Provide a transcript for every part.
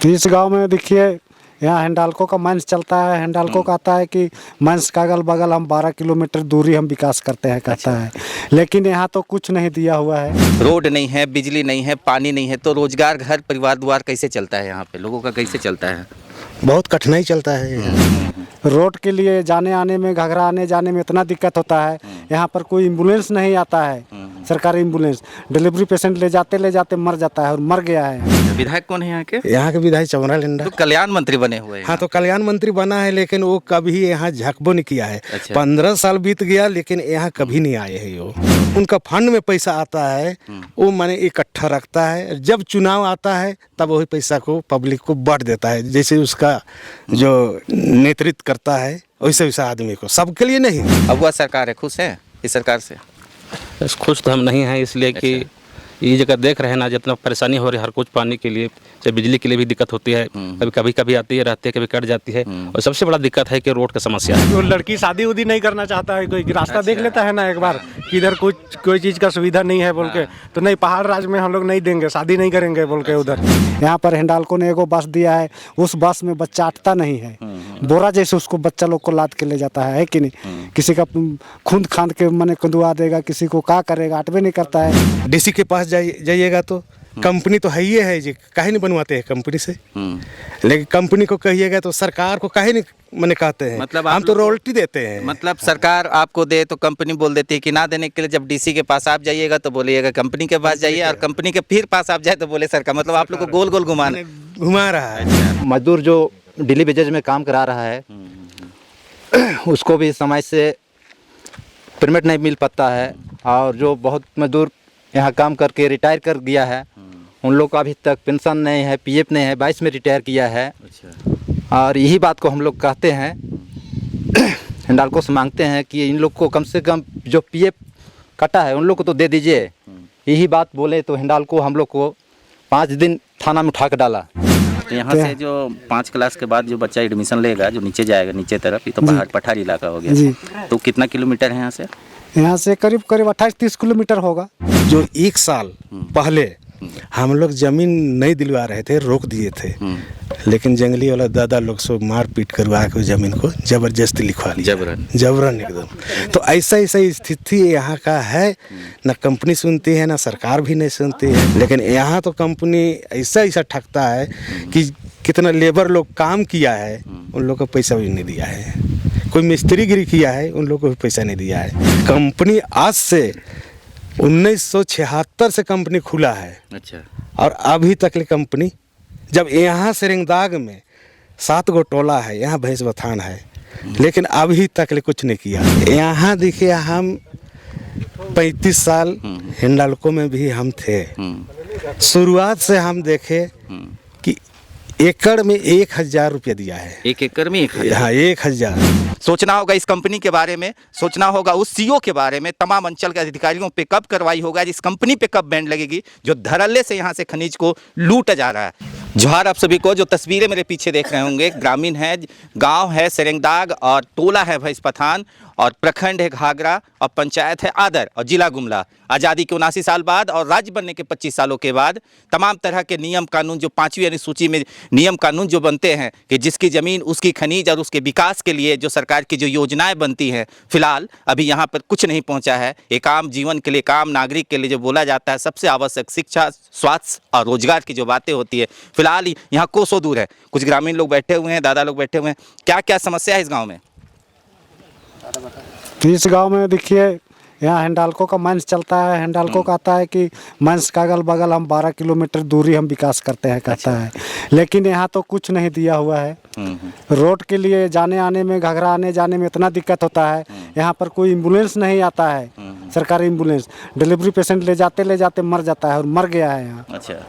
तो इस गांव में देखिए यहाँ हिंडाल्को का मंच चलता है। हिंडाल्को कहता है कि मंच का अगल बगल हम 12 किलोमीटर दूरी हम विकास करते हैं कहता है, लेकिन यहाँ तो कुछ नहीं दिया हुआ है। रोड नहीं है, बिजली नहीं है, पानी नहीं है, तो रोजगार, घर परिवार द्वार कैसे चलता है? यहाँ पे लोगों का कैसे चलता है? बहुत कठिनाई चलता है। रोड के लिए जाने आने में, घाघरा आने जाने में इतना दिक्कत होता है। यहाँ पर कोई एम्बुलेंस नहीं आता है, सरकारी एम्बुलेंस। डिलीवरी पेशेंट ले जाते मर जाता है और मर गया है। विधायक कौन है यहाँ के? यहाँ के विधायक चमरा लेंडा। तो कल्याण मंत्री बने हुए हैं। हाँ, तो कल्याण मंत्री बना है, लेकिन वो कभी यहाँ झकबो नहीं किया है। अच्छा। 15 साल बीत गया, लेकिन यहाँ कभी नहीं आए हैं। वो उनका फंड में पैसा आता है, वो माने इकट्ठा रखता है। जब चुनाव आता है तब वही पैसा को पब्लिक को बांट देता है, जैसे उसका जो नेतृत्व करता है वैसे वैसा आदमी को, सबके लिए नहीं। अब वह सरकार है, खुश है इस सरकार से? बस खुश तो हम नहीं हैं, इसलिए कि ये जगह देख रहे हैं ना जितना परेशानी हो रही है हर कुछ पानी के लिए, चाहे बिजली के लिए भी दिक्कत होती है। कभी आती है, रहती है, कभी कट जाती है। और सबसे बड़ा दिक्कत है कि रोड का समस्या है। जो लड़की शादी उदी नहीं करना चाहता है, कोई रास्ता देख लेता है ना एक बार कि इधर कोई चीज़ का सुविधा नहीं है बोल के, तो नहीं, पहाड़ राज्य में हम लोग नहीं देंगे, शादी नहीं करेंगे बोल के उधर। यहाँ पर हिंडाल्को ने एगो बस दिया है, उस बस में बच्चा अटता नहीं है। बोरा जैसे उसको बच्चा लोग को लाद के ले जाता है कि नहीं? किसी का खूंद खांद के मने कुंदवा देगा, किसी को क्या करेगा, अटवे नहीं करता है। डीसी के पास जाइएगा तो कंपनी तो है ही है जी, काहे नहीं बनवाते हैं कंपनी से। लेकिन कंपनी को कहिएगा तो सरकार को काहे नहीं मने कहते हैं। मतलब हम तो रॉयल्टी देते हैं। मतलब सरकार आपको दे तो कंपनी बोल देती है कि ना देने के लिए। जब डीसी के पास आप जाइएगा तो बोलिएगा कंपनी के पास जाइए, और कंपनी के फिर पास आप जाए तो बोले सरकार। मतलब आप लोग को गोल गोल घुमा रहा है। मजदूर जो डेली वेजेज में काम करा रहा है उसको भी समय से पेमेंट नहीं मिल पाता है, और जो बहुत मजदूर यहाँ काम करके रिटायर कर गया है उन लोग को अभी तक पेंशन नहीं है, पीएफ नहीं है। 22 में रिटायर किया है। और यही बात को हम लोग कहते हैं, हिंडाल्को से मांगते हैं कि इन लोग को कम से कम जो पीएफ कटा है उन लोग को तो दे दीजिए। यही बात बोले तो हिंडाल्को हम लोग को 5 दिन थाना में उठा कर डाला। तो यहाँ से जो 5 क्लास के बाद जो बच्चा एडमिशन लेगा, जो नीचे जाएगा, नीचे तरफ, ये तो पठारी इलाका हो गया, तो कितना किलोमीटर है यहाँ से? यहाँ से करीब 28-30 किलोमीटर होगा। जो 1 साल पहले हम लोग जमीन नहीं दिलवा रहे थे, रोक दिए थे, लेकिन जंगली वाला दादा लोग सो मार पीट करवा के जमीन को जबरदस्ती लिखवा लिया, जबरन एकदम। तो ऐसा स्थिति यहाँ का है, ना कंपनी सुनती है, ना सरकार भी नहीं सुनती है। लेकिन यहाँ तो कंपनी ऐसा ठगता है कि कितना लेबर लोग काम किया है उन लोग को पैसा भी नहीं दिया है। कोई मिस्त्रीगिरी किया है उन लोग को भी पैसा नहीं दिया है। कंपनी आज से 1976 से कंपनी खुला है। अच्छा। और अभी तक ले कंपनी, जब यहाँ सेरेंगदाग में 7 गो टोला है, यहाँ भैंस बथान है, लेकिन अभी तक ले कुछ नहीं किया। यहाँ देखिए हम 35 साल हिंडाल्को में भी हम थे। शुरुआत से हम देखे कि एकड़ में 1000 रुपया दिया है। 1 एकड़ में 1000? हाँ, 1000। सोचना होगा इस कंपनी के बारे में, सोचना होगा उस सीईओ के बारे में, तमाम अंचल के अधिकारियों पे कब कार्रवाई होगा, इस कंपनी पे कब बैन लगेगी जो धड़ल्ले से यहाँ से खनिज को लूटा जा रहा है। जोहार आप सभी को। जो तस्वीरें मेरे पीछे देख रहे होंगे, ग्रामीण है, गांव है सेरेंगदाग, और टोला है भैंसपथान, और प्रखंड है घाघरा, और पंचायत है आदर, और जिला गुमला। आज़ादी के 79 साल बाद और राज्य बनने के 25 सालों के बाद तमाम तरह के नियम कानून, जो 5वीं अनुसूची में नियम कानून जो बनते हैं कि जिसकी ज़मीन उसकी खनिज और उसके विकास के लिए जो सरकार की जो योजनाएं बनती हैं, फिलहाल अभी यहाँ पर कुछ नहीं पहुँचा है। एक आम जीवन के लिए, एक आम नागरिक के लिए जो बोला जाता है सबसे आवश्यक शिक्षा, स्वास्थ्य और रोजगार की जो बातें होती है, फिलहाल यहाँ कोसों दूर है। कुछ ग्रामीण लोग बैठे हुए हैं, दादा लोग बैठे हुए हैं। क्या क्या समस्या है इस गाँव में? तो इस गांव में देखिए यहाँ हिंडाल्को का मंच चलता है। हिंडाल्को कहता है कि मंच का अगल बगल हम 12 किलोमीटर दूरी हम विकास करते हैं कहता है, लेकिन यहाँ तो कुछ नहीं दिया हुआ है। रोड के लिए जाने आने में, घाघरा आने जाने में इतना दिक्कत होता है। यहाँ पर कोई एम्बुलेंस नहीं आता है, सरकारी एम्बुलेंस। डिलीवरी पेशेंट ले जाते मर जाता है और मर गया है यहाँ। अच्छा।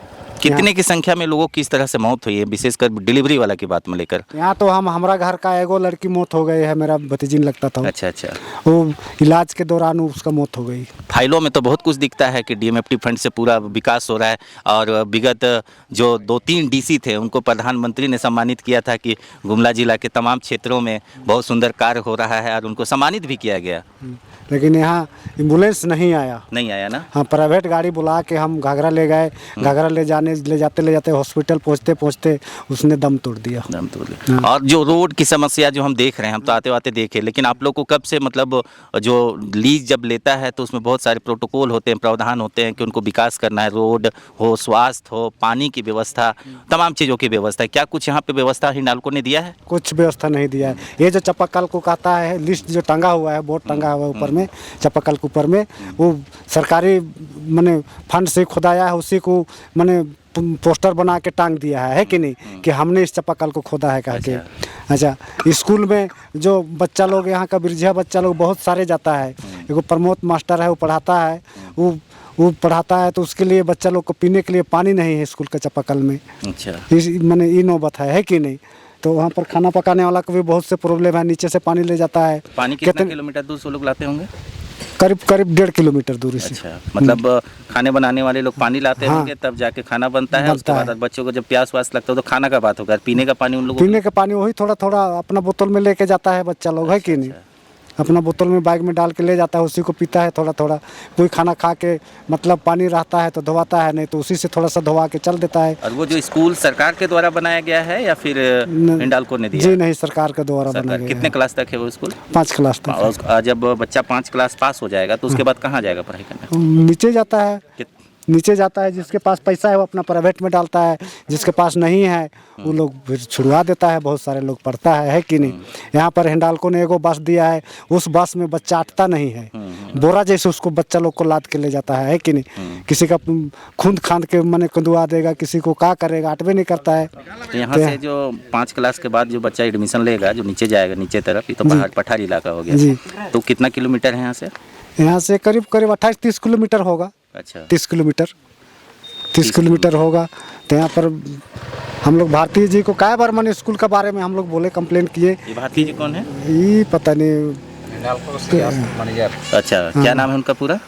कितने की संख्या में लोगों की इस तरह से मौत हुई है, विशेषकर डिलीवरी वाला की बात में लेकर? यहाँ तो हमारा घर का एगो लड़की मौत हो गई है, मेरा भतीजीन लगता था। अच्छा। वो इलाज के दौरान उसका मौत हो गई। फाइलों में तो बहुत कुछ दिखता है कि डीएमएफटी फंड से पूरा विकास हो रहा है, और विगत जो 2-3 डीसी थे उनको प्रधानमंत्री ने सम्मानित किया था कि गुमला जिला के तमाम क्षेत्रों में बहुत सुंदर कार्य हो रहा है, और उनको सम्मानित भी किया गया। लेकिन यहाँ एम्बुलेंस नहीं आया ना? हाँ, प्राइवेट गाड़ी बुला के हम घाघरा ले गए। घाघरा ले जाने हमने ले जाते हॉस्पिटल पहुँचते उसने दम तोड़ दिया। दम तोड़ दिया। और जो रोड की समस्या जो हम देख रहे हैं, हम तो आते आते देखे, लेकिन आप लोग को कब से मतलब जो लीज जब लेता है तो उसमें बहुत सारे प्रोटोकॉल होते हैं, प्रावधान होते हैं कि उनको विकास करना है, रोड हो, स्वास्थ्य हो, पानी की व्यवस्था, तमाम चीज़ों की व्यवस्था। क्या कुछ यहाँ पे व्यवस्था हिंडाल्को ने दिया है? कुछ व्यवस्था नहीं दिया है। ये जो चापाकल को कहता है, लिस्ट जो टंगा हुआ है, बोर्ड टंगा हुआ है ऊपर में, चापाकल के ऊपर में, वो सरकारी माने फंड से खुदाया है, उसी को माने पोस्टर बना के टांग दिया है कि नहीं, कि हमने इस चापाकल को खोदा है कह के। अच्छा, स्कूल में जो बच्चा लोग यहाँ का बिरझिया बच्चा लोग बहुत सारे जाता है, एगो प्रमोद मास्टर है, वो पढ़ाता है, वो पढ़ाता है, तो उसके लिए बच्चा लोग को पीने के लिए पानी नहीं है स्कूल का चापाकल में। अच्छा, इस माने ये नौबत है कि नहीं। तो वहाँ पर खाना पकाने वाला को भी बहुत से प्रॉब्लम है, नीचे से पानी ले जाता है। पानी कितना किलोमीटर दूर से लोग लाते होंगे? करीब 1.5 किलोमीटर दूरी से। अच्छा, मतलब खाने बनाने वाले लोग पानी लाते होंगे, तब जाके खाना बनता है। उसके बाद बच्चों को जब प्यास वास लगता है तो खाना का बात होगा, पीने का पानी उन लोगों पीने का पानी वही थोड़ा थोड़ा अपना बोतल में लेके जाता है बच्चा लोग, है कि नहीं। अपना बोतल में बैग में डाल के ले जाता है, उसी को पीता है थोड़ा थोड़ा। कोई खाना खा के मतलब पानी रहता है तो धोवाता है, नहीं तो उसी से थोड़ा सा धोवा के चल देता है। और वो जो स्कूल सरकार के द्वारा बनाया गया है या फिर हिंडाल्को ने दिया? जी नहीं, सरकार के द्वारा बनाया गया है। कितने क्लास तक है वो स्कूल? 5 क्लास तक। और जब बच्चा 5 क्लास पास हो जाएगा तो उसके बाद कहाँ जाएगा पढ़ाई करने? नीचे जाता है, नीचे जाता है। जिसके पास पैसा है वो अपना प्राइवेट में डालता है, जिसके पास नहीं है वो लोग फिर छुड़वा देता है। बहुत सारे लोग पढ़ता है कि नहीं। यहाँ पर हिंडाल्को ने एगो बस दिया है, उस बस में बच्चा अटता नहीं है, बोरा जैसे उसको बच्चा लोग को लाद के ले जाता है कि नहीं। किसी का खून खांद के मने कंदुआ देगा, किसी को क्या करेगा, अटवे नहीं करता है। तो यहाँ से जो 5 क्लास के बाद जो बच्चा एडमिशन लेगा, जो नीचे जाएगा, नीचे तरफ, ये तो पहाड़ पठारी इलाका हो गया, तो कितना किलोमीटर है यहाँ से? यहाँ से करीब 28-30 किलोमीटर होगा। अच्छा, 30 किलोमीटर होगा। तो यहाँ पर हम लोग भारती जी को कई बार मैंने स्कूल के बारे में हम लोग बोले, कंप्लेन किए। ये भारती जी कौन है? ये पता नहीं। अच्छा, क्या नाम है उनका पूरा?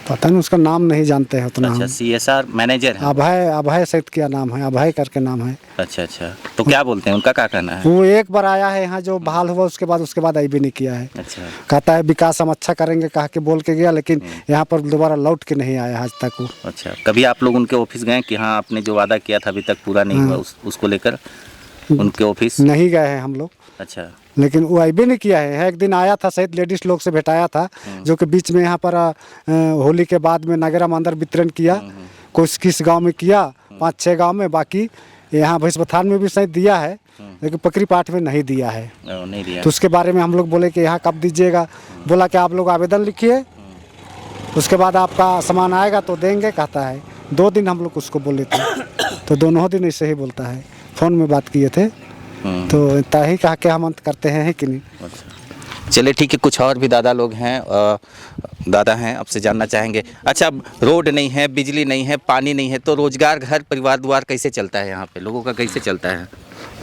पता नहीं, उसका नाम नहीं जानते हैं उतना। अच्छा, CSR मैनेजर है। अभय सहित क्या नाम है, अभय करके नाम है। अच्छा, तो क्या बोलते हैं, उनका क्या कहना है? वो एक बार आया है यहाँ, जो बहाल हुआ उसके बाद आई भी नहीं किया है। अच्छा, कहता है विकास हम अच्छा करेंगे कह के बोल के गया, लेकिन यहाँ पर दोबारा लौट के नहीं आया आज तक वो। अच्छा, कभी आप लोग उनके ऑफिस गए कि हाँ आपने जो वादा किया था अभी तक पूरा नहीं हुआ, उसको लेकर उनके ऑफिस नहीं गए हैं हम लोग। अच्छा, लेकिन वो आई भी नहीं किया है। एक दिन आया था, शायद लेडीज लोग से भेटाया था, जो कि बीच में यहाँ पर होली के बाद में नगरा में अंदर वितरण किया। कुछ किस गांव में किया, 5-6 गांव में, बाकी यहाँ भैंसबथान में भी शायद दिया है, लेकिन पकरी पाठ में नहीं दिया है। नहीं दिया। तो उसके बारे में हम लोग बोले कि यहाँ कब दीजिएगा। बोला कि आप लोग आवेदन लिखिए, उसके बाद आपका सामान आएगा तो देंगे, कहता है। 2 दिन हम लोग उसको बोले थे, तो दोनों दिन ऐसे ही बोलता है। फ़ोन में बात किए थे तो इतना ही कहा के हम अंत करते हैं कि नहीं। अच्छा, चलिए ठीक है, कुछ और भी दादा लोग हैं, दादा हैं, आपसे जानना चाहेंगे। अच्छा, रोड नहीं है, बिजली नहीं है, पानी नहीं है, तो रोजगार, घर परिवार द्वार कैसे चलता है यहाँ पे, लोगों का कैसे चलता है?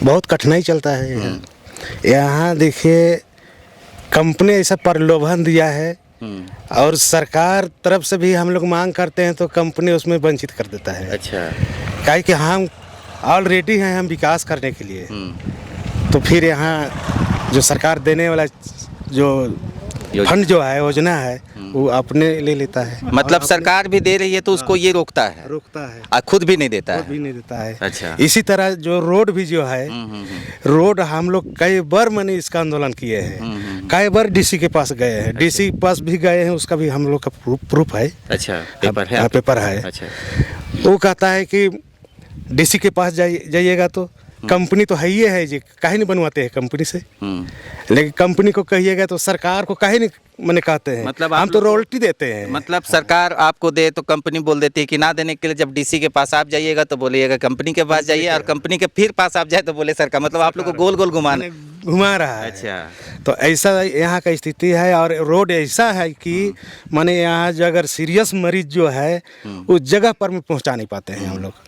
बहुत कठिनाई चलता है यहाँ। देखिए, कंपनी ऐसा प्रलोभन दिया है और सरकार तरफ से भी हम लोग मांग करते हैं तो कंपनी उसमें वंचित कर देता है। अच्छा, काहे कि हम ऑलरेडी हैं हम विकास करने के लिए, तो फिर यहाँ जो सरकार देने वाला जो फंड जो है, योजना है, वो अपने ले लेता है। मतलब सरकार भी दे रही है तो उसको ये रोकता है और खुद भी नहीं देता है। भी नहीं देता है। अच्छा, इसी तरह जो रोड भी जो है, रोड हम लोग कई बार मैंने इसका आंदोलन किए हैं, कई बार डीसी के पास गए हैं, डीसी के पास भी गए हैं, उसका भी हम लोग का प्रूफ है। अच्छा, पेपर है? हाँ, पेपर है। अच्छा, वो कहता है कि डीसी के पास जाइएगा तो कंपनी तो है ही है जी, काहे नहीं बनवाते हैं कंपनी से। लेकिन कंपनी को कहिएगा तो सरकार को काहे नहीं मैंने कहते हैं, मतलब हम तो रॉयल्टी देते हैं। मतलब सरकार आपको दे तो कंपनी बोल देती है कि ना देने के लिए जब डीसी के पास आप जाइएगा तो बोलिएगा कंपनी के पास जाइए, और कंपनी के फिर पास आप जाए तो बोले सरकार। मतलब आप लोग को गोल गोल घुमा रहा है। अच्छा, तो ऐसा यहाँ का स्थिति है। और रोड ऐसा है कि माने यहाँ जो अगर सीरियस मरीज जो है उस जगह पर में पहुँचा नहीं पाते हैं हम लोग।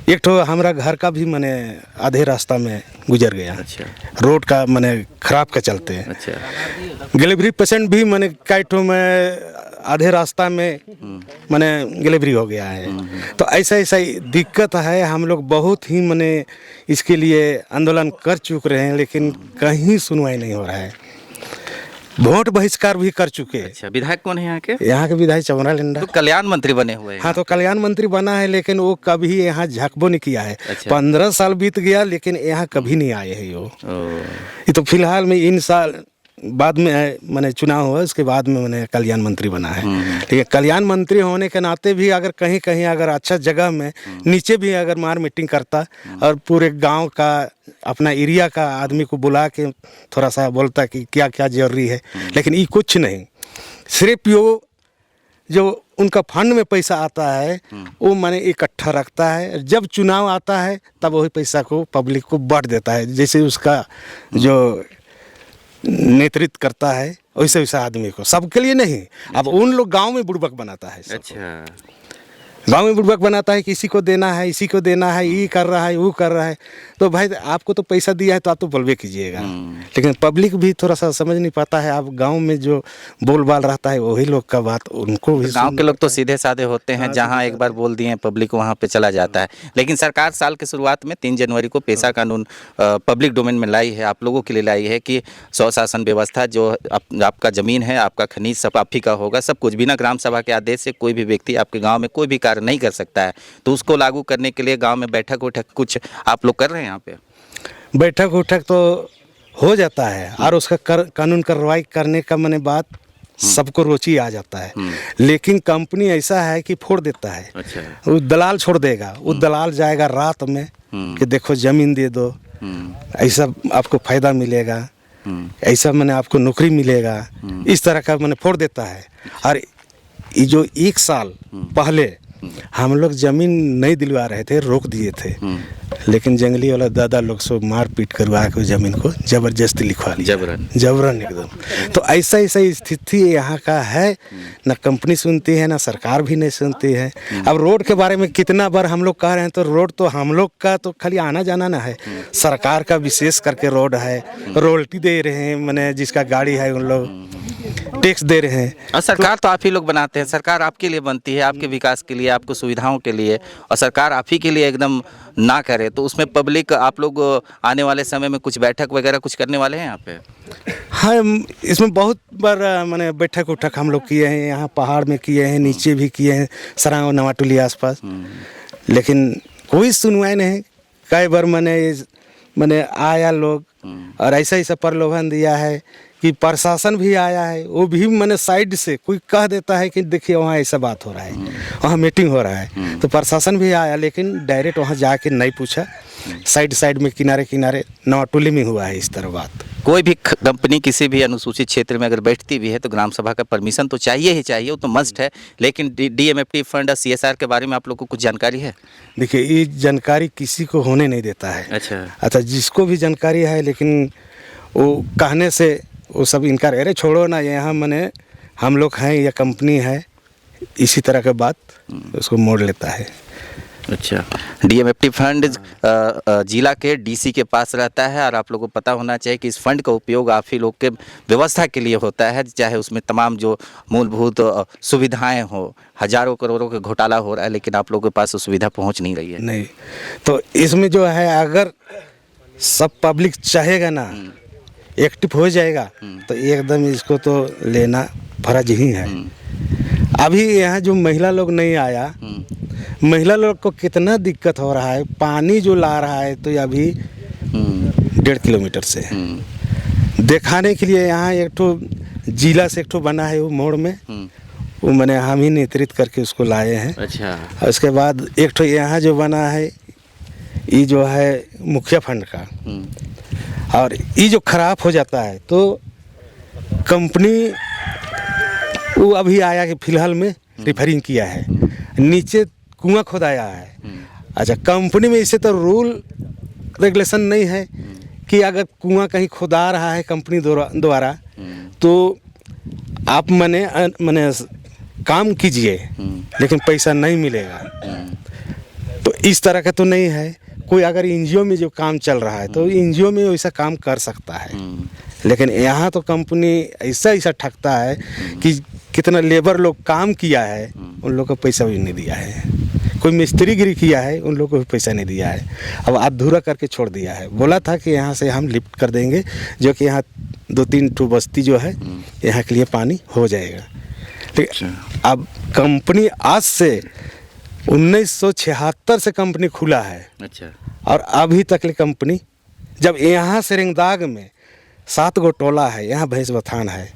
एक ठो हमारा घर का भी मैंने आधे रास्ता में गुजर गया। अच्छा, रोड का मैंने खराब का चलते हैं। अच्छा, डिलीवरी पेशेंट भी मैंने कई ठो में आधे रास्ता में मैंने डिलीवरी हो गया है। तो ऐसा ऐसा दिक्कत है। हम लोग बहुत ही मैंने इसके लिए आंदोलन कर चुके हैं, लेकिन कहीं सुनवाई नहीं हो रहा है। वोट बहिष्कार भी कर चुके हैं। अच्छा, विधायक कौन है यहाँ के? यहाँ के विधायक चमरा लेंडा। तो कल्याण मंत्री बने हुए हैं। हाँ, तो कल्याण मंत्री बना है, लेकिन वो कभी यहाँ झकबो नहीं किया है। अच्छा। 15 साल बीत गया, लेकिन यहाँ कभी नहीं आए हैं वो। ओ, ये तो फिलहाल में इन साल बाद में है, मैंने चुनाव हुआ उसके बाद में मैंने कल्याण मंत्री बना है। लेकिन कल्याण मंत्री होने के नाते भी अगर कहीं कहीं अगर अच्छा जगह में नीचे भी अगर मार मीटिंग करता और पूरे गांव का अपना एरिया का आदमी को बुला के थोड़ा सा बोलता कि क्या क्या जरूरी है, लेकिन ये कुछ नहीं, सिर्फ यो जो उनका फंड में पैसा आता है वो माने इकट्ठा रखता है, जब चुनाव आता है तब वही पैसा को पब्लिक को बांट देता है, जैसे उसका जो नेतृत्व करता है वैसे वैसा आदमी को, सबके लिए नहीं। अब उन लोग गांव में बुड़बक बनाता है। अच्छा, गांव में बुड़बक बनाता है, किसी को देना है, इसी को देना है, ये कर रहा है, वो कर रहा है। तो भाई आपको तो पैसा दिया है तो आप तो बोलबे कीजिएगा, लेकिन पब्लिक भी थोड़ा सा समझ नहीं पाता है। आप गांव में जो बोलबाल रहता है वही लोग का बात उनको भी। गांव के लोग तो सीधे साधे होते हैं, जहां एक बार बोल दिए पब्लिक वहां पे चला जाता है। लेकिन सरकार साल के शुरुआत में 3 जनवरी को पेशा कानून पब्लिक डोमेन में लाई है, आप लोगों के लिए लाई है कि स्वशासन व्यवस्था, जो आपका जमीन है, आपका खनिज सब आप ही का होगा, सब कुछ बिना ग्राम सभा के आदेश से कोई भी व्यक्ति आपके गाँव में कोई भी कार्य नहीं कर सकता है। तो उसको लागू करने के लिए गाँव में बैठक उठक कुछ आप लोग कर रहे हैं? यहाँ पे बैठक उठक तो हो जाता है और उसका कानून कार्रवाई करने का मैंने बात सबको रुचि आ जाता है, लेकिन कंपनी ऐसा है कि फोड़ देता है। अच्छा, वो दलाल छोड़ देगा, वो दलाल जाएगा रात में कि देखो जमीन दे दो, ऐसा आपको फायदा मिलेगा, ऐसा मैंने आपको नौकरी मिलेगा, इस तरह का मैंने फोड़ देता है। और ये जो 1 साल पहले हम लोग जमीन नहीं दिलवा रहे थे, रोक दिए थे, लेकिन जंगली वाला दादा लोग सो मार पीट करवा के जमीन को जबरदस्ती लिखवा लिया, जबरन एकदम। तो ऐसा ऐसा स्थिति यहाँ का है, ना कंपनी सुनती है ना सरकार भी नहीं सुनती है। अब रोड के बारे में कितना बार हम लोग कह रहे हैं, तो रोड तो हम लोग का तो खाली आना जाना ना है, सरकार का विशेष करके रोड है, रॉयल्टी दे रहे हैं, मैंने जिसका गाड़ी है उन लोग टैक्स दे रहे हैं। और सरकार तो आप ही लोग बनाते हैं, सरकार आपके लिए बनती है, आपके विकास के लिए, आपको सुविधाओं के लिए, और सरकार आप ही के लिए एकदम ना करे तो उसमें पब्लिक, आप लोग आने वाले समय में कुछ बैठक वगैरह कुछ करने वाले हैं यहाँ पे? हाँ, इसमें बहुत बार मैंने बैठक उठक हम लोग किए हैं, यहाँ पहाड़ में किए हैं, नीचे भी किए हैं, सरांव नवाटुली आसपास, लेकिन कोई सुनवाई नहीं। कई बार मैंने आया लोग और ऐसा ऐसा प्रलोभन दिया है कि प्रशासन भी आया है, वो भी मैंने साइड से कोई कह देता है कि देखिए वहाँ ऐसा बात हो रहा है, वहाँ मीटिंग हो रहा है, तो प्रशासन भी आया, लेकिन डायरेक्ट वहाँ जाके नहीं पूछा, साइड में किनारे किनारे नवाटुली में हुआ है इस तरह बात। कोई भी कंपनी किसी भी अनुसूचित क्षेत्र में अगर बैठती भी है तो ग्राम सभा का परमिशन तो चाहिए ही चाहिए, वो तो मस्ट है। लेकिन DMFT फंड और CSR के बारे में आप लोग को कुछ जानकारी है? देखिए, ये जानकारी किसी को होने नहीं देता है। अच्छा, जिसको भी जानकारी है, लेकिन वो कहने से वो सब इनकार, अरे छोड़ो ना, यहाँ मैंने हम लोग हैं या कंपनी है, इसी तरह का बात उसको मोड़ लेता है। अच्छा, DMFT फंड जिला के DC के पास रहता है, और आप लोगों को पता होना चाहिए कि इस फंड का उपयोग आप ही लोग के व्यवस्था के लिए होता है, चाहे उसमें तमाम जो मूलभूत सुविधाएं हो। हजारों करोड़ों का घोटाला हो रहा है, लेकिन आप लोगों के पास सुविधा पहुंच नहीं रही है। नहीं, तो इसमें जो है अगर सब पब्लिक चाहेगा ना, एक्टिव हो जाएगा, तो एकदम इसको तो लेना फर्ज ही है। अभी यहाँ जो महिला लोग नहीं आया, महिला लोग को कितना दिक्कत हो रहा है, पानी जो ला रहा है तो अभी 1.5 किलोमीटर से दिखाने के लिए यहाँ एक ठो जिला से एक ठो बना है वो मोड़ में, वो मैंने हम ही नेतृत्व करके उसको लाए हैं। अच्छा, उसके बाद एक ठो यहाँ जो बना है, ये जो है मुखिया फंड का, और ये जो खराब हो जाता है तो कंपनी वो अभी आया कि फिलहाल में रिफरिंग किया है, नीचे कुआं खोदाया है। अच्छा, कंपनी में इसे तो रूल रेगुलेशन नहीं है कि अगर कुआं कहीं खोदा रहा है कंपनी द्वारा तो आप मने काम कीजिए, लेकिन पैसा नहीं मिलेगा। तो इस तरह का तो नहीं है। कोई अगर NGO में जो काम चल रहा है तो NGO में वैसा काम कर सकता है, लेकिन यहाँ तो कंपनी ऐसा ठगता है कि कितना लेबर लोग काम किया है उन लोग को पैसा भी नहीं दिया है, कोई मिस्त्रीगिरी किया है उन लोग को भी पैसा नहीं दिया है, अब अधूरा करके छोड़ दिया है। बोला था कि यहाँ से हम लिफ्ट कर देंगे, जो कि यहाँ 2-3 ठो बस्ती जो है यहाँ के लिए पानी हो जाएगा। लेकिन अब कंपनी आज से 1976 से कंपनी खुला है। अच्छा। और अभी तक ले कंपनी, जब यहाँ सेरेंगदाग में 7 गो टोला है, यहाँ भैंस बथान है,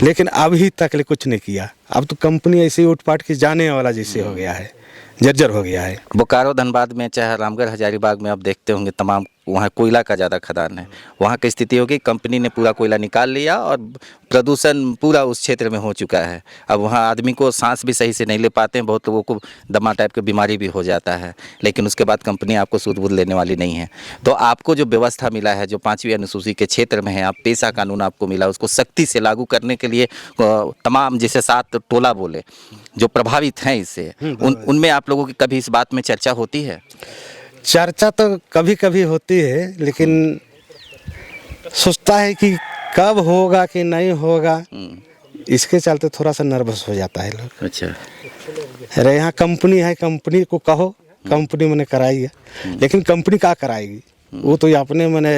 लेकिन अभी तक ले कुछ नहीं किया। अब तो कंपनी ऐसे उठ पाट के जाने वाला जैसे हो गया है, जर्जर हो गया है। बोकारो धनबाद में चाहे रामगढ़ हजारीबाग में आप देखते होंगे तमाम वहाँ कोयला का ज़्यादा खदान है। वहाँ की स्थिति होगी कंपनी ने पूरा कोयला निकाल लिया और प्रदूषण पूरा उस क्षेत्र में हो चुका है। अब वहाँ आदमी को सांस भी सही से नहीं ले पाते हैं, बहुत लोगों को दमा टाइप की बीमारी भी हो जाता है। लेकिन उसके बाद कंपनी आपको सूद वूद लेने वाली नहीं है। तो आपको जो व्यवस्था मिला है, जो 5वीं अनुसूची के क्षेत्र में है, आप पेशा कानून आपको मिला, उसको सख्ती से लागू करने के लिए तमाम जैसे 7 टोला बोले जो प्रभावित हैं इससे, उनमें आप लोगों की कभी इस बात में चर्चा होती है? चर्चा तो कभी कभी होती है, लेकिन सोचता है कि कब होगा कि नहीं होगा, इसके चलते थोड़ा सा नर्वस हो जाता है लोग। अच्छा। अरे यहाँ कंपनी है, कंपनी को कहो, कंपनी मैंने कराई है, लेकिन कंपनी क्या कराएगी? वो तो अपने मैंने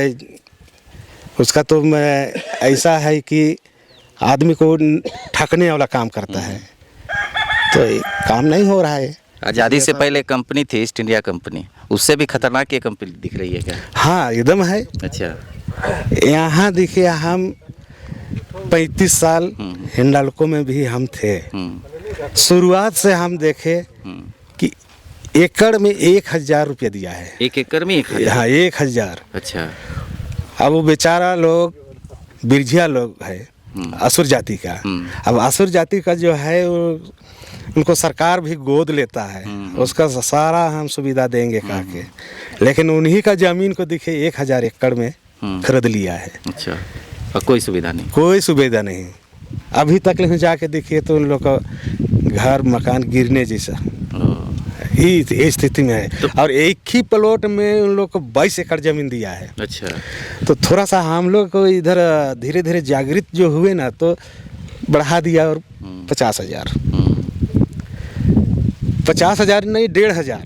उसका तो मैं ऐसा है कि आदमी को ठगने वाला काम करता है, तो काम नहीं हो रहा है। आज़ादी से पहले कंपनी थी ईस्ट इंडिया कंपनी, उससे भी खतरनाक ये कंपनी दिख रही है क्या? हाँ एकदम है। अच्छा। यहाँ देखिए, हम 35 साल हिंडाल्को में भी हम थे। शुरुआत से हम देखे कि एकड़ में 1000 रुपया दिया है। 1 एकड़ में 1000? हाँ 1000। अच्छा। अब वो बेचारा लोग बिरझिया लोग है, असुर जाति का। अब असुर जाति का जो है वो उनको सरकार भी गोद लेता है, उसका सारा हम सुविधा देंगे कहा के, लेकिन उन्हीं का जमीन को दिखे 1000 एकड़ में खरीद लिया है। अच्छा। और कोई सुविधा नहीं? कोई सुविधा नहीं। अभी तक लेकिन जाके देखिए तो उन लोग का घर मकान गिरने जैसा ये स्थिति में है। तो और एक ही प्लॉट में उन लोग को 22 एकड़ जमीन दिया है। अच्छा। तो थोड़ा सा हम लोग को इधर धीरे धीरे जागृत जो हुए ना, तो बढ़ा दिया और 50,000 50,000 नहीं 1,500।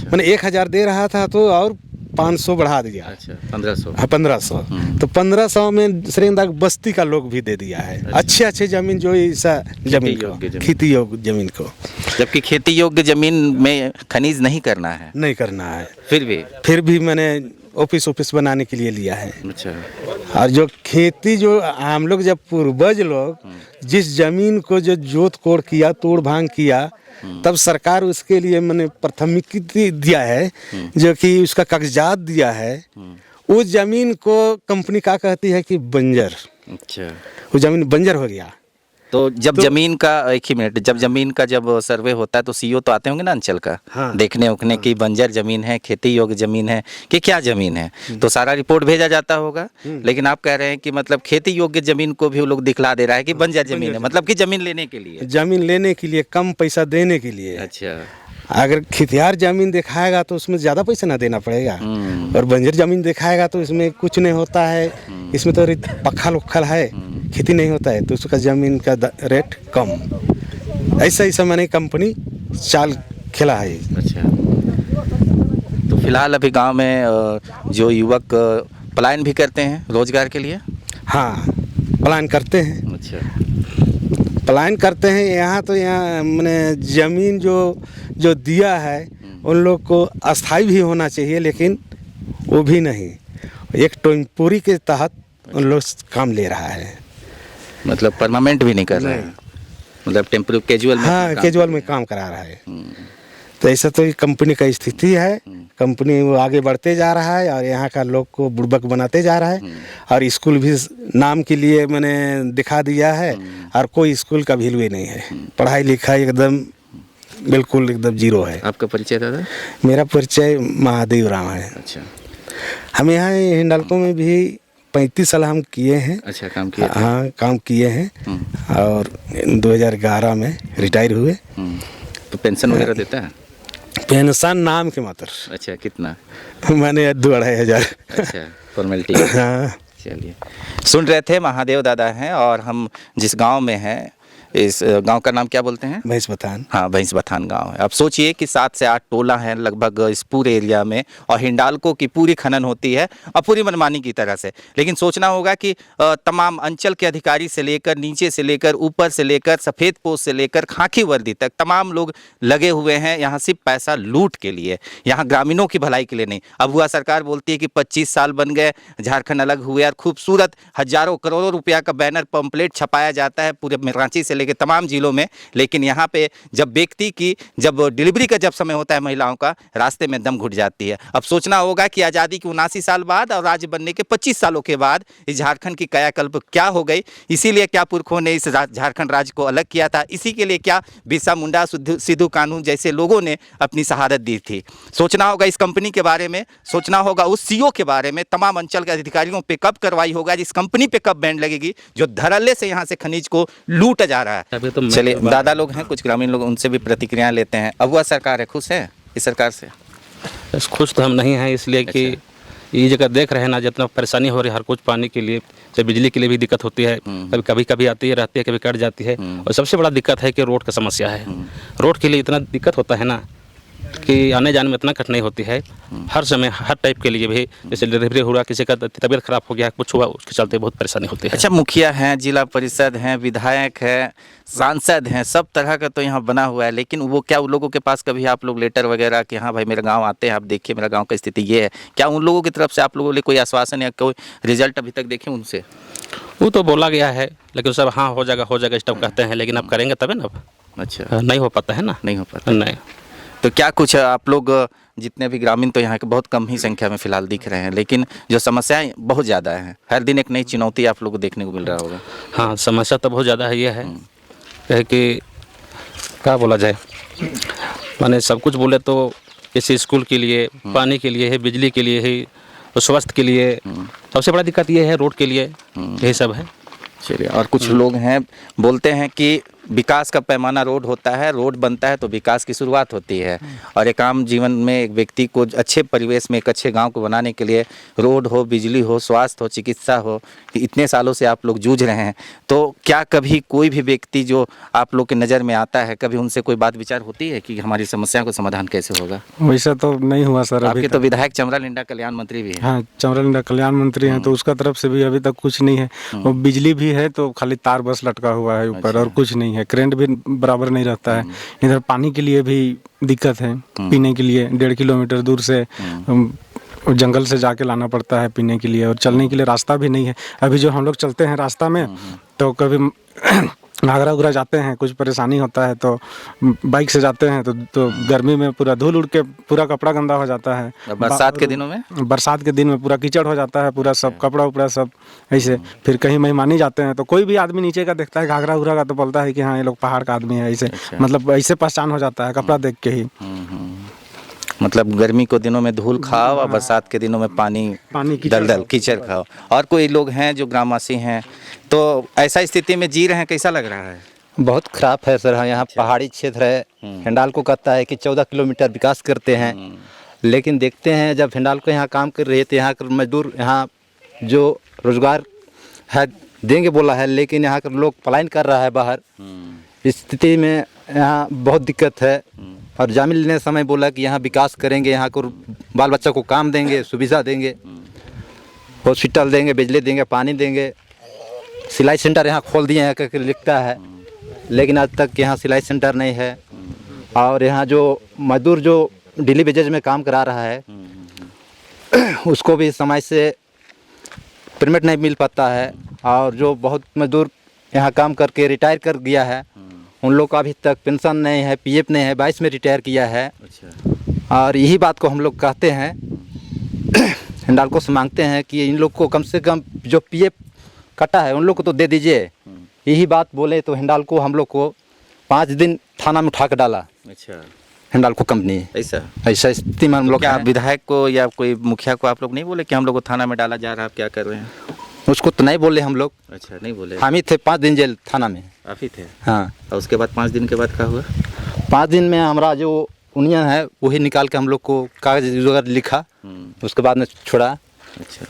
मैंने 1000 दे रहा था तो और 500 बढ़ा दिया। अच्छा। 1500। हाँ 1500। तो 1500 में सेरेंगदाग बस्ती का लोग भी दे दिया है। अच्छा। अच्छे जमीन जो ऐसा जमीन को, खेती योग्य जमीन को, जबकि खेती योग्य जमीन में खनिज नहीं करना है। नहीं करना है। फिर भी मैंने ऑफिस बनाने के लिए लिया है। अच्छा। और जो खेती जो हम लोग जब पूर्वज लोग जिस जमीन को जो जोत कोड़ किया, तोड़ भांग किया, तब सरकार उसके लिए मैंने प्राथमिकता दिया है, जो कि उसका कागजात दिया है। उस जमीन को कंपनी क्या कहती है कि बंजर। अच्छा। वो जमीन बंजर हो गया। तो जब जमीन का, एक ही मिनट, जब जमीन का जब सर्वे होता है तो सीओ तो आते होंगे ना अंचल का? हाँ। देखने उखने की बंजर जमीन है, खेती योग्य जमीन है कि क्या जमीन है, तो सारा रिपोर्ट भेजा जाता होगा। लेकिन आप कह रहे हैं कि मतलब खेती योग्य जमीन को भी वो लोग दिखला दे रहा है कि बंजर जमीन है, मतलब कि जमीन लेने के लिए, जमीन लेने के लिए, कम पैसा देने के लिए। अच्छा। अगर खेतियार जमीन दिखाएगा तो उसमें ज़्यादा पैसा ना देना पड़ेगा, और बंजर जमीन दिखाएगा तो इसमें कुछ नहीं होता है, इसमें तो पखल उखल है, खेती नहीं होता है, तो उसका ज़मीन का रेट कम। ऐसा मैंने कंपनी चाल खेला है। अच्छा। तो फिलहाल अभी गांव में जो युवक पलायन भी करते हैं रोजगार के लिए? हाँ पलायन करते हैं। अच्छा। पलायन करते हैं। यहाँ तो यहाँ मैंने ज़मीन जो दिया है उन लोग को अस्थाई भी होना चाहिए, लेकिन वो भी नहीं। एक टेम्पोरी के तहत उन लोग काम ले रहा है, मतलब परमानेंट भी नहीं कर रहा है, मतलब टेम्पोरी कैजुअल में। हाँ कैजुअल में काम करा रहा है। तो ऐसा तो कंपनी का स्थिति है। कंपनी वो आगे बढ़ते जा रहा है और यहाँ का लोग को बुड़बक बनाते जा रहा है। और स्कूल भी नाम के लिए मैंने दिखा दिया है, और कोई स्कूल का वैल्यू ही नहीं है। पढ़ाई लिखाई एकदम बिल्कुल एकदम जीरो है। आपका परिचय दादा? मेरा परिचय महादेव राम है। अच्छा। हम यहाँ हिंडाल्को में भी 35 साल हम किए हैं। अच्छा, काम किए? हाँ काम किए हैं, और 2011 में रिटायर हुए। तो पेंशन वगैरह देता है? पेंशन नाम के मात्र। अच्छा, कितना? मैंने 2-2.5 अच्छा, फॉर्मेलिटी। हाँ। चलिए, सुन रहे थे महादेव दादा हैं, और हम जिस गांव में हैं इस गांव का नाम क्या बोलते हैं? भैंस बतान। हाँ, भैंस बथान गांव है। अब सोचिए कि 7 से 8 टोला हैं लगभग इस पूरे एरिया में, और हिंडाल्को की पूरी खनन होती है और पूरी मनमानी की तरह से। लेकिन सोचना होगा कि तमाम अंचल के अधिकारी से लेकर, नीचे से लेकर, ऊपर से लेकर, सफ़ेद पोस्ट से लेकर खाकी वर्दी तक तमाम लोग लगे हुए हैं यहाँ सिर्फ पैसा लूट के लिए, यहाँ ग्रामीणों की भलाई के लिए नहीं। अब हुआ सरकार बोलती है कि 25 साल बन गए, झारखंड अलग हुए, और खूबसूरत हजारों करोड़ों रुपया का बैनर पंपलेट छपाया जाता है पूरे रांची से लेकर तमाम जिलों में। लेकिन यहाँ पे जब व्यक्ति की जब डिलीवरी का जब समय होता है महिलाओं का, रास्ते में दम घुट जाती है। अब सोचना होगा कि आज़ादी के 79 साल बाद और राज्य बनने के 25 सालों के बाद इस झारखंड की कायाकल्प क्या हो गई। इसीलिए क्या पुरखों ने इस झारखंड राज्य को अलग किया था, इसी के लिए क्या बिरसा मुंडा, सिद्धू कानून जैसे लोगों ने अपनी शहादत दी थी। सोचना होगा इस कंपनी के बारे में, सोचना होगा उस सीईओ के बारे में, तमाम अंचल के अधिकारियों पे कब कार्रवाई होगा, इस कंपनी पे कब बैन लगेगी जो धड़ल्ले से यहाँ से खनिज को लूटा जा रहा है। अभी तो चलिए, दादा लोग हैं, कुछ ग्रामीण लोग, उनसे भी प्रतिक्रियाएं लेते हैं। अब वह सरकार है, खुश है इस सरकार से? बस खुश तो हम नहीं हैं, इसलिए कि ये जगह देख रहे हैं ना जितना परेशानी हो रही है हर कुछ पानी के लिए, चाहे बिजली के लिए भी दिक्कत होती है, कभी कभी आती है, रहती है, कभी कट जाती है। और सबसे बड़ा दिक्कत है कि रोड का समस्या है। रोड के लिए इतना दिक्कत होता है ना कि आने जाने में इतना कठिनाई होती है हर समय, हर टाइप के लिए भी। जैसे डिलीवरी हुआ, किसी का तबीयत खराब हो गया, कुछ हुआ, उसके चलते बहुत परेशानी होती है। अच्छा, मुखिया हैं, जिला परिषद हैं, विधायक हैं, सांसद हैं, सब तरह का तो यहाँ बना हुआ है। लेकिन वो क्या उन लोगों के पास कभी आप लोग लेटर वगैरह कि हाँ भाई मेरा गांव आते हैं, आप देखिए मेरा गांव का स्थिति ये है, क्या उन लोगों की तरफ से आप लोगों ने कोई आश्वासन या कोई रिजल्ट अभी तक देखे उनसे? वो तो बोला गया है, लेकिन सब हाँ हो जाएगा स्टॉप कहते हैं, लेकिन अब करेंगे तभी ना। अच्छा, नहीं हो पाता है ना, नहीं हो पाता। नहीं। तो क्या कुछ आप लोग जितने भी ग्रामीण तो यहाँ के बहुत कम ही संख्या में फिलहाल दिख रहे हैं, लेकिन जो समस्याएं बहुत ज़्यादा हैं, हर दिन एक नई चुनौती आप लोग को देखने को मिल रहा होगा। हाँ, समस्या तो बहुत ज़्यादा है, ये है कि क्या बोला जाए, माने सब कुछ बोले तो जैसे स्कूल के लिए, पानी के लिए है, बिजली के लिए है, और स्वास्थ्य के लिए सबसे बड़ा दिक्कत ये है, रोड के लिए, यही सब है। चलिए, और कुछ लोग हैं बोलते हैं कि विकास का पैमाना रोड होता है, रोड बनता है तो विकास की शुरुआत होती है। और एक आम जीवन में एक व्यक्ति को अच्छे परिवेश में, एक अच्छे गांव को बनाने के लिए रोड हो, बिजली हो, स्वास्थ्य हो, चिकित्सा हो, कि इतने सालों से आप लोग जूझ रहे हैं। तो क्या कभी कोई भी व्यक्ति जो आप लोग के नज़र में आता है, कभी उनसे कोई बात विचार होती है कि हमारी समस्या को समाधान कैसे होगा? वैसा तो नहीं हुआ सर। आपके तो विधायक चमरा लिंडा कल्याण मंत्री भी हैं। हाँ, चमरा लिंडा कल्याण मंत्री हैं, तो उसका तरफ से भी अभी तक कुछ नहीं है। और बिजली भी है तो खाली तार बस लटका हुआ है ऊपर, और कुछ नहीं है। करंट भी बराबर नहीं रहता है। इधर पानी के लिए भी दिक्कत है, पीने के लिए 1.5 किलोमीटर दूर से जंगल से जाके लाना पड़ता है पीने के लिए, और चलने के लिए रास्ता भी नहीं है। अभी जो हम लोग चलते हैं रास्ता में, तो कभी आगरा उगरा जाते हैं, कुछ परेशानी होता है तो बाइक से जाते हैं, तो गर्मी में पूरा धूल उड़ के पूरा कपड़ा गंदा हो जाता है। बरसात के दिनों में, बरसात के दिन में पूरा कीचड़ हो जाता है, पूरा सब कपड़ा उपड़ा सब ऐसे। फिर कहीं मेहमानी जाते हैं तो कोई भी आदमी नीचे का देखता है घाघरा उगरा का, तो बोलता है कि हाँ ये लोग पहाड़ का आदमी है, ऐसे मतलब ऐसे पहचान हो जाता है कपड़ा देख के ही। मतलब गर्मी के दिनों में धूल खाओ और बरसात के दिनों में पानी दलदल कीचड़ खाओ। और कोई लोग हैं जो ग्रामवासी हैं, तो ऐसा स्थिति में जी रहे हैं, कैसा लग रहा है? बहुत खराब है सर। यहाँ पहाड़ी क्षेत्र है, हिंडाल्को कहता है कि 14 किलोमीटर विकास करते हैं, लेकिन देखते हैं जब हिंडाल्को यहाँ काम कर रहे थे, यहाँ के मजदूर यहाँ जो रोजगार है देंगे बोला है, लेकिन यहाँ के लोग पलायन कर रहा है बाहर। इस स्थिति में यहाँ बहुत दिक्कत है। और जामिन लेने समय बोला कि यहाँ विकास करेंगे, यहाँ को बाल बच्चा को काम देंगे, सुविधा देंगे, हॉस्पिटल देंगे, बिजली देंगे, पानी देंगे, सिलाई सेंटर यहाँ खोल दिए हैं करके लिखता है, लेकिन आज तक यहाँ सिलाई सेंटर नहीं है। और यहाँ जो मजदूर जो डेली वेजेज में काम करा रहा है उसको भी समय से परमिट नहीं मिल पाता है। और जो बहुत मजदूर यहाँ काम करके रिटायर कर गया है, उन लोग का अभी तक पेंशन नहीं है, पीएफ नहीं है, 22 में रिटायर किया है। अच्छा। और यही बात को हम लोग कहते हैं, हिंडाल्को से मांगते हैं कि इन लोग को कम से कम जो पीएफ कटा है उन लोग को तो दे दीजिए। यही बात बोले तो हिंडाल्को हम लोग को 5 दिन थाना में उठा कर डाला। अच्छा, हिंडाल्को कंपनी ऐसा स्थिति में हम लोग। क्या विधायक को या कोई मुखिया को आप लोग नहीं बोले कि हम लोग को थाना में डाला जा रहा है, आप क्या कर रहे हैं? उसको तो नहीं बोले हम लोग। अच्छा, नहीं बोले। हम ही थे 5 दिन जेल थाना में। आप ही थे? हाँ। और उसके बाद 5 दिन के बाद क्या हुआ? 5 दिन में हमारा जो यूनियन है वही निकाल के हम लोग को कागज वगैरह लिखा, उसके बाद में छोड़ा। अच्छा,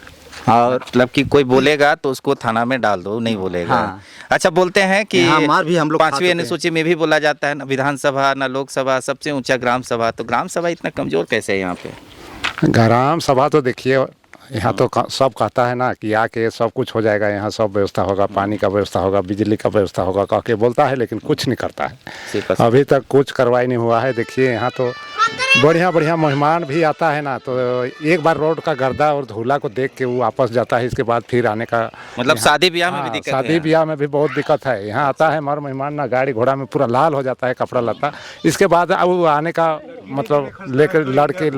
और मतलब कि कोई बोलेगा तो उसको थाना में डाल दो, नहीं बोलेगा। हाँ। अच्छा, बोलते हैं कि यहाँ मार भी हम लोग खा 5वीं चुके हैं। अनुसूची में भी बोला जाता है ना विधानसभा ना लोकसभा, सबसे ऊंचा ग्राम सभा, तो ग्राम सभा इतना कमजोर कैसे है यहाँ पे? ग्राम सभा तो देखिए यहाँ तो सब कहता है ना कि आके सब कुछ हो जाएगा, यहाँ सब व्यवस्था होगा, पानी का व्यवस्था होगा, बिजली का व्यवस्था होगा कह के बोलता है, लेकिन कुछ नहीं करता है। अभी तक कुछ कार्रवाई नहीं हुआ है। देखिए यहाँ तो बढ़िया बढ़िया मेहमान भी आता है ना, तो एक बार रोड का गर्दा और धूला को देख के वो वापस जाता है, इसके बाद फिर आने का मतलब शादी ब्याह में भी दिक्कत है? शादी ब्याह में भी बहुत दिक्कत है। यहाँ आता है हमारा मेहमान ना, गाड़ी घोड़ा में पूरा लाल हो जाता है कपड़ा लता, इसके बाद वो आने का मतलब लेकर लड़के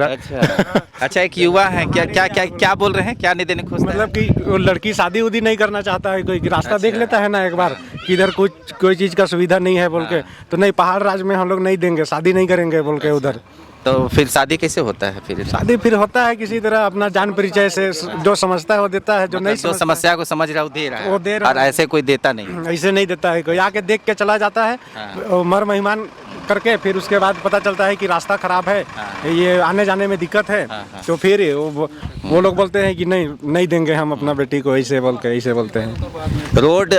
अच्छा, एक युवा है, क्या क्या क्या क्या बोल रहे हैं, क्या नहीं देने खोजते हैं? मतलब कि वो लड़की शादी उदी नहीं करना चाहता है, कोई रास्ता देख लेता है ना एक बार कि इधर कुछ कोई चीज़ का सुविधा नहीं है बोल के, तो नहीं पहाड़ राज्य में हम लोग नहीं देंगे, शादी नहीं करेंगे बोल के उधर। तो फिर शादी कैसे होता है? फिर शादी फिर होता है किसी तरह अपना जान परिचय से, जो समझता है वो देता है, जो नहीं जो समस्या को समझ रहा है वो दे रहा है, वो दे रहा और ऐसे कोई देता नहीं। ऐसे नहीं देता है कोई, आके देख के चला जाता है और मर मेहमान करके, फिर उसके बाद पता चलता है कि रास्ता खराब है, ये आने जाने में दिक्कत है, तो फिर वो लोग बोलते हैं कि नहीं देंगे हम अपना बेटी को, ऐसे बोलते हैं। रोड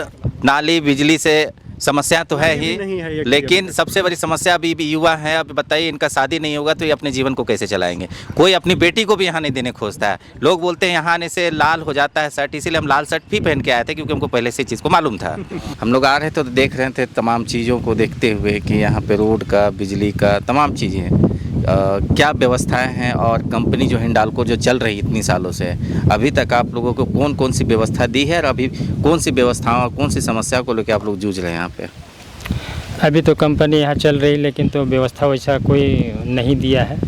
नाली बिजली से समस्या तो है नहीं ही, है, लेकिन सबसे बड़ी समस्या अभी भी युवा है। अब बताइए, इनका शादी नहीं होगा तो ये अपने जीवन को कैसे चलाएंगे? कोई अपनी बेटी को भी यहाँ नहीं देने खोजता है। लोग बोलते हैं यहाँ आने से लाल हो जाता है शर्ट, इसीलिए हम लाल शर्ट भी पहन के आए थे, क्योंकि हमको पहले से चीज़ को मालूम था। हम लोग आ रहे थे तो देख रहे थे तमाम चीज़ों को देखते हुए कि यहाँ पे रोड का, बिजली का, तमाम चीज़ें क्या व्यवस्थाएं हैं, और कंपनी जो हिंडाल्को जो चल रही इतनी सालों से, अभी तक आप लोगों को कौन कौन सी व्यवस्था दी है, और अभी कौन सी व्यवस्थाओं और कौन सी समस्या को लेकर आप लोग जूझ रहे हैं यहाँ पे? अभी तो कंपनी यहाँ चल रही, लेकिन तो व्यवस्था वैसा कोई नहीं दिया है,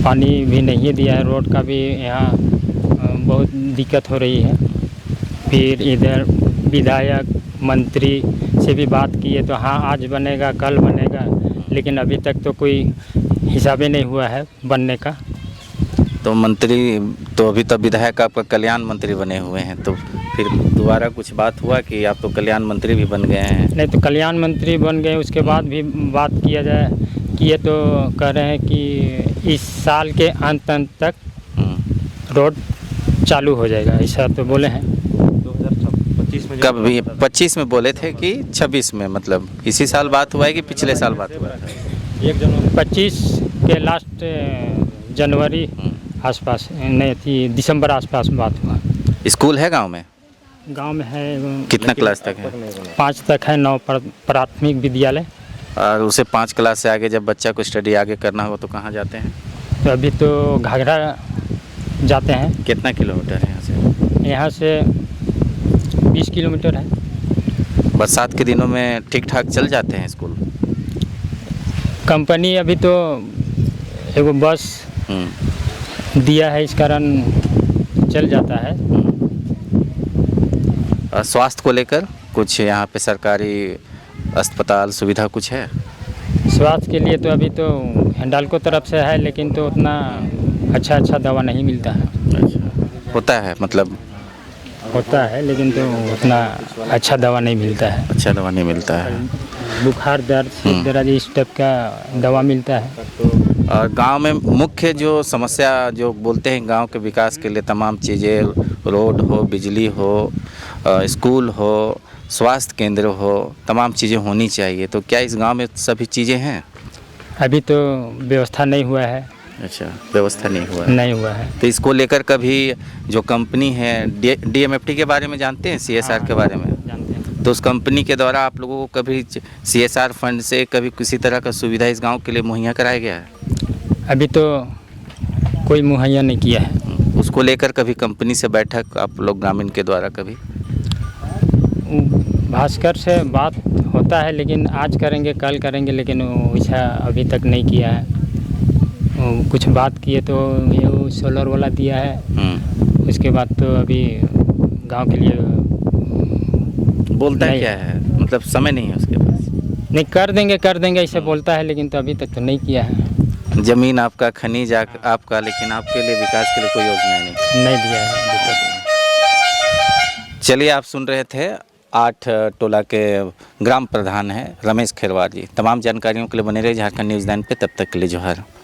पानी भी नहीं दिया है, रोड का भी यहाँ बहुत दिक्कत हो रही है। फिर इधर विधायक मंत्री से भी बात किए तो हाँ आज बनेगा कल बनेगा, लेकिन अभी तक तो कोई हिसाब ही नहीं हुआ है बनने का। तो मंत्री तो अभी तो विधायक आपका कल्याण मंत्री बने हुए हैं, तो फिर दोबारा कुछ बात हुआ कि आप तो कल्याण मंत्री भी बन गए हैं? नहीं, तो कल्याण मंत्री बन गए, उसके बाद भी बात किया जाए कि ये तो कह रहे हैं कि इस साल के अंत तक रोड चालू हो जाएगा, ऐसा तो बोले हैं। 2025 में कब भी 25 में बोले थे कि 26 में, मतलब इसी साल बात हुआ है कि पिछले साल बात हुआ था? 25 के लास्ट जनवरी आसपास, नहीं थी दिसंबर आसपास बात हुआ। स्कूल है गांव में? गांव में है। कितना क्लास तक है? 5 तक है, 9 प्राथमिक विद्यालय। और उसे 5 क्लास से आगे जब बच्चा को स्टडी आगे करना हो तो कहाँ जाते हैं? तो अभी तो घाघरा जाते हैं। कितना किलोमीटर है यहाँ से? यहाँ से 20 किलोमीटर है। बरसात के दिनों में ठीक ठाक चल जाते हैं स्कूल? कंपनी अभी तो एगो बस दिया है, इस कारण चल जाता है। स्वास्थ्य को लेकर कुछ यहाँ पे सरकारी अस्पताल सुविधा कुछ है? स्वास्थ्य के लिए तो अभी तो हिंडाल्को तरफ से है, लेकिन तो उतना अच्छा दवा नहीं मिलता है। अच्छा, होता है मतलब? होता है, लेकिन तो उतना अच्छा दवा नहीं मिलता है। अच्छा दवा नहीं मिलता है। बुखार दर्द सिर दर्द इस टाइप का दवा मिलता है। और गांव में मुख्य जो समस्या जो बोलते हैं गांव के विकास के लिए तमाम चीज़ें, रोड हो, बिजली हो, स्कूल हो, स्वास्थ्य केंद्र हो, तमाम चीज़ें होनी चाहिए, तो क्या इस गांव में सभी चीज़ें हैं? अभी तो व्यवस्था नहीं हुआ है। अच्छा, व्यवस्था नहीं हुआ है। तो इसको लेकर कभी जो कंपनी है DMFT के बारे में जानते हैं, CSR के बारे में जानते हैं? तो उस कंपनी के द्वारा आप लोगों को कभी CSR फंड से कभी किसी तरह का सुविधा इस गांव के लिए मुहैया कराया गया है? अभी तो कोई मुहैया नहीं किया है। उसको लेकर कभी कंपनी से बैठक आप लोग ग्रामीण के द्वारा कभी? भास्कर से बात होता है, लेकिन आज करेंगे कल करेंगे, लेकिन वैसा अभी तक नहीं किया है। कुछ बात किए तो ये सोलर वाला दिया है, उसके बाद तो अभी गांव के लिए बोलता है क्या है, मतलब समय नहीं है उसके पास? नहीं, कर देंगे ऐसे बोलता है, लेकिन तो अभी तक तो नहीं किया है। जमीन आपका, खनिज आपका, लेकिन आपके लिए विकास के लिए कोई योजना नहीं दिया है अभी तक। चलिए, आप सुन रहे थे 8 टोला के ग्राम प्रधान हैं रमेश खेरवार जी। तमाम जानकारियों के लिए बने रहे झारखंड न्यूज़ 9 पे। तब तक के लिए जोहार।